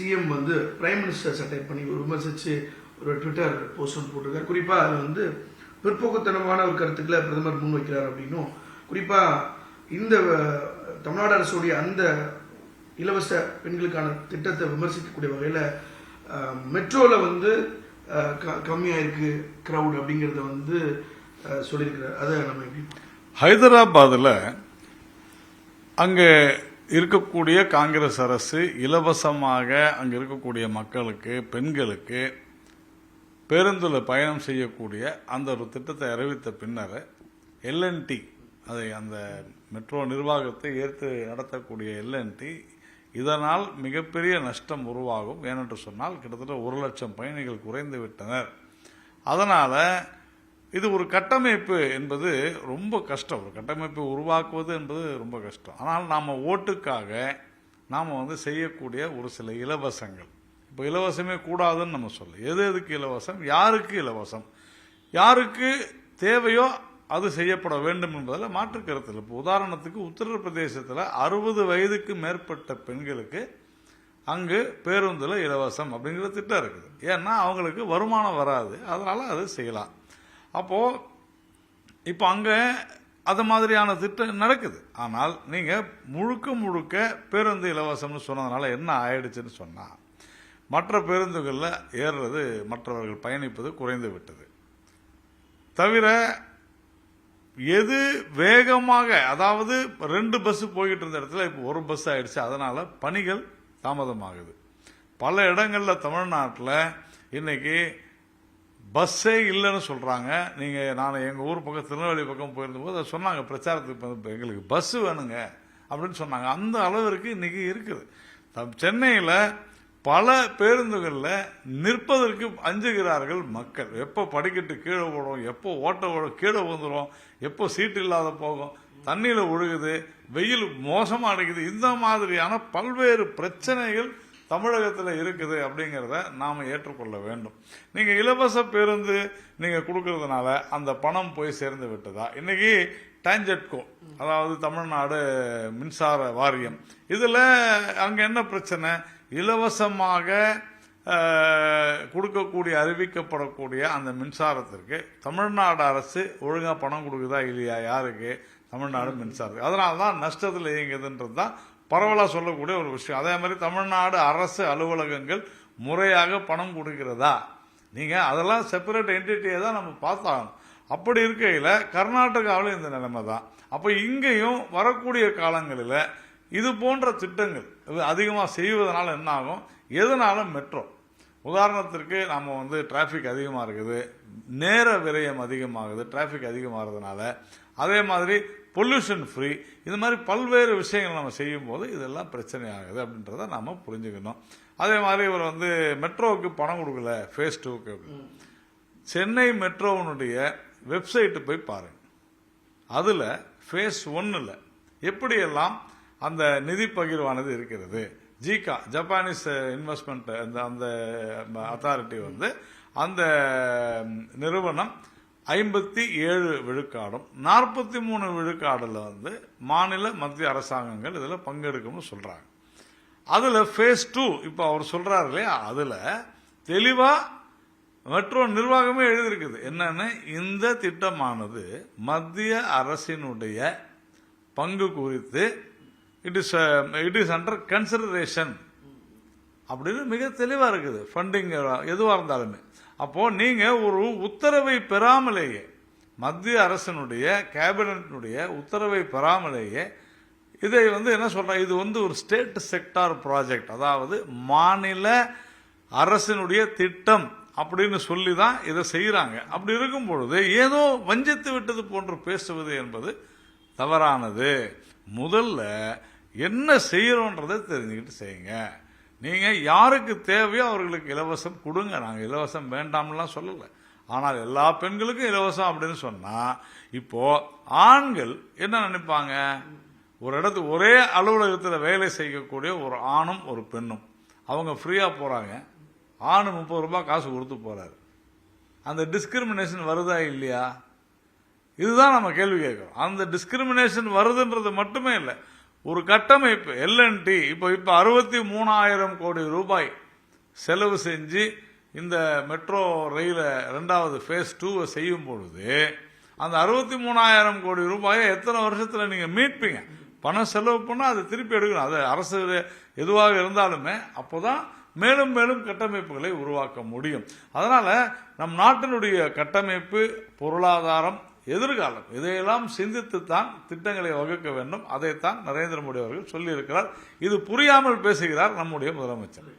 CM வந்து prime minister சட்டை பண்ணி ஒரு விமர்சித்து ஒரு ட்விட்டர் போஸ்ட் ஒன்று போட்டிருக்காரு. குறிப்பாக அது வந்து பிற்போக்குத்தனமான ஒரு கருத்துக்களை பிரதமர் முன்வைக்கிறார் அப்படின்னும், குறிப்பாக இந்த தமிழ்நாடு அரசுடைய அந்த இலவச பெண்களுக்கான திட்டத்தை விமர்சிக்கக்கூடிய வகையில் மெட்ரோவில் வந்து கம்மியாக இருக்கு கிரவுட் அப்படிங்கிறத வந்து சொல்லியிருக்கிறார். அதை நம்ம எப்படி ஹைதராபாத்தில் அங்கே இருக்கக்கூடிய காங்கிரஸ் அரசு இலவசமாக அங்கே இருக்கக்கூடிய மக்களுக்கு பெண்களுக்கு பேருந்தில் பயணம் செய்யக்கூடிய அந்த ஒரு திட்டத்தை அறிவித்த பின்னர் எல்என்டி அதை அந்த மெட்ரோ நிர்வாகத்தை ஏற்று நடத்தக்கூடிய எல்என்டி இதனால் மிகப்பெரிய நஷ்டம் உருவாகும். ஏனென்று சொன்னால் கிட்டத்தட்ட 1,00,000 பயணிகள் குறைந்து விட்டனர். அதனால் இது ஒரு கட்டமைப்பு என்பது ரொம்ப கஷ்டம். ஒரு கட்டமைப்பை உருவாக்குவது என்பது ரொம்ப கஷ்டம். ஆனால் நாம் ஓட்டுக்காக நாம் வந்து செய்யக்கூடிய ஒரு சில இலவசங்கள், இப்போ இலவசமே கூடாதுன்னு நம்ம சொல்ல, எதுக்கு இலவசம், யாருக்கு இலவசம், யாருக்கு தேவையோ அது செய்யப்பட வேண்டும் என்பதில் மாற்று கருத்து இல்லை. இப்போ உதாரணத்துக்கு உத்தரப்பிரதேசத்தில் 60 வயதுக்கு மேற்பட்ட பெண்களுக்கு அங்கு பேருந்தில் இலவசம் அப்படிங்கிற திட்டம் இருக்குது. ஏன்னா அவங்களுக்கு வருமானம் வராது, அதனால அது செய்யலாம். அப்போது இப்போ அங்கே அது மாதிரியான திட்டம் நடக்குது. ஆனால் நீங்கள் முழுக்க பேருந்து இலவசம்னு சொன்னதுனால என்ன ஆயிடுச்சுன்னு சொன்னால், மற்ற பேருந்துகளில் ஏறுறது, மற்றவர்கள் பயணிப்பது குறைந்து விட்டது. தவிர எது வேகமாக, அதாவது 2 பஸ் போய்கிட்டு இருந்த இடத்துல இப்போ 1 பஸ் ஆயிடுச்சு. அதனால பணிகள் தாமதமாகுது. பல இடங்களில் தமிழ்நாட்டில் இன்னைக்கு பஸ்ஸே இல்லைன்னு சொல்றாங்க. நான் எங்க ஊர் பக்கம் திருநெல்வேலி பக்கம் போயிருந்தபோது அதை சொன்னாங்க, பிரச்சாரத்துக்கு எங்களுக்கு பஸ் வேணுங்க அப்படின்னு சொன்னாங்க. அந்த அளவிற்கு இன்னைக்கு இருக்குது. சென்னையில் பல பேருந்துகளில் நிற்பதற்கு அஞ்சுகிறார்கள் மக்கள். எப்போ படிக்கட்டு கீழே போடும், எப்போ ஓட்ட கீழே வந்துடும், எப்போ சீட்டு இல்லாத போகும், தண்ணியில் ஒழுகுது, வெயில் மோசமாக அடிக்குது, இந்த மாதிரியான பல்வேறு பிரச்சனைகள் தமிழகத்தில் இருக்குது. அப்படிங்கிறத நாம் ஏற்றுக்கொள்ள வேண்டும். நீங்கள் இலவச பேருந்து நீங்கள் கொடுக்கறதுனால அந்த பணம் போய் சேர்ந்து விட்டதா? இன்னைக்கு டான்ஜெட்கோ, அதாவது தமிழ்நாடு மின்சார வாரியம், இதில் அங்கே என்ன பிரச்சனை, இலவசமாக கொடுக்கக்கூடிய அறிவிக்கப்படக்கூடிய அந்த மின்சாரத்திற்கு தமிழ்நாடு அரசு ஒழுங்காக பணம் கொடுக்குதா இல்லையா, யாருக்கு, தமிழ்நாடு மின்சாரத்துக்கு. அதனால தான் நஷ்டத்தில் இயங்குதுன்றது தான் பரவலாக சொல்லக்கூடிய ஒரு விஷயம். அதே மாதிரி தமிழ்நாடு அரசு அலுவலகங்கள் முறையாக பணம் கொடுக்கிறதா, நீங்கள் அதெல்லாம் செப்பரேட் என்டிட்டியை தான் நம்ம பார்த்தாகணும். அப்படி இருக்கையில் கர்நாடகாவில் இந்த நிலைமை தான். அப்போ இங்கேயும் வரக்கூடிய காலங்களில் இது போன்ற திட்டங்கள் அதிகமாக செய்வதனால என்ன ஆகும், எதனால மெட்ரோ, உதாரணத்திற்கு நம்ம வந்து டிராஃபிக் அதிகமாக இருக்குது, நேர விரயம் அதிகமாகுது, டிராஃபிக் அதிகமாகிறதுனால, அதே மாதிரி பொல்யூஷன் ஃப்ரீ, இது மாதிரி பல்வேறு விஷயங்கள் நம்ம செய்யும் போது இதெல்லாம் பிரச்சனை ஆகுது அப்படின்றத நாம புரிஞ்சுக்கணும். அதே மாதிரி இவர் வந்து மெட்ரோவுக்கு பணம் கொடுக்கல, ஃபேஸ் 2க்கு. சென்னை மெட்ரோனுடைய வெப்சைட்டு போய் பாருங்க. அதில் ஃபேஸ் 1ல் எப்படியெல்லாம் அந்த நிதி பகிர்வானது இருக்கிறது. ஜிகா, ஜப்பானீஸ் இன்வெஸ்ட்மெண்ட் அந்த அத்தாரிட்டி வந்து அந்த நிறுவனம் 57 விழுக்காடும் 43 விழுக்காடுல வந்து மாநில மத்திய அரசாங்கங்கள் இதில் பங்கெடுக்கும்னு சொல்றாங்க. அதுல ஃபேஸ் 2 இப்ப அவர் சொல்றாரு இல்லையா, அதுல தெளிவா மெட்ரோ நிர்வாகமே எழுதியிருக்குது. என்னன்னு, இந்த திட்டமானது மத்திய அரசினுடைய பங்கு குறித்து இட் இஸ் அண்டர் கன்சிடரேஷன் அப்படின்னு மிக தெளிவா இருக்குது. ஃபண்டிங் எதுவா இருந்தாலுமே. அப்போ நீங்க ஒரு உத்தரவை பெறாமலேயே, மத்திய அரசினுடைய கேபினட்டினுடைய உத்தரவை பெறாமலேயே இதை வந்து என்ன சொல்றாங்க, இது வந்து ஒரு ஸ்டேட் செக்டார் ப்ராஜெக்ட், அதாவது மாநில அரசினுடைய திட்டம் அப்படின்னு சொல்லி தான் இதை செய்யறாங்க. அப்படி இருக்கும் பொழுது ஏதோ வஞ்சித்து விட்டது போன்று பேசுவது என்பது தவறானது. முதல்ல என்ன செய்யறோன்றதை தெரிஞ்சுக்கிட்டு செய்யுங்க. நீங்க யாருக்கு தேவையோ அவர்களுக்கு இலவசம் கொடுங்க. நாங்க இலவசம் வேண்டாம்லாம் சொல்லல. ஆனால் எல்லா பெண்களுக்கும் இலவசம் அப்படின்னு சொன்னா இப்போ ஆண்கள் என்ன நினைப்பாங்க, ஒரு இடத்துக்கு ஒரே அலுவலகத்தில் வேலை செய்யக்கூடிய ஒரு ஆணும் ஒரு பெண்ணும் அவங்க ஃப்ரீயா போறாங்க. ஆணு 30 ரூபாய் காசு கொடுத்து போறாரு. அந்த டிஸ்கிரிமினேஷன் வருதா இல்லையா, இதுதான் நம்ம கேள்வி கேட்கிறோம். அந்த டிஸ்கிரிமினேஷன் வருதுன்றது மட்டுமே இல்லை, ஒரு கட்டமைப்பு எல்என்டி இப்போ 63,000 கோடி ரூபாய் செலவு செஞ்சு இந்த மெட்ரோ ரயில 2வது ஃபேஸ் 2 செய்யும் பொழுது அந்த 63,000 கோடி ரூபாயை எத்தனை வருஷத்துல நீங்க மீட்பீங்க? பணம் செலவு பண்ணா அது திருப்பி எடுக்கணும். அது அரசு எதுவாக இருந்தாலுமே அப்போதான் மேலும் மேலும் கட்டமைப்புகளை உருவாக்க முடியும். அதனால நம் நாட்டினுடைய கட்டமைப்பு, பொருளாதாரம், எதிர்காலம் இதையெல்லாம் சிந்தித்துத்தான் திட்டங்களை வகுக்க வேண்டும். அதைத்தான் நரேந்திர மோடி அவர்கள் சொல்லியிருக்கிறார். இது புரியாமல் பேசுகிறார் நம்முடைய முதலமைச்சர்.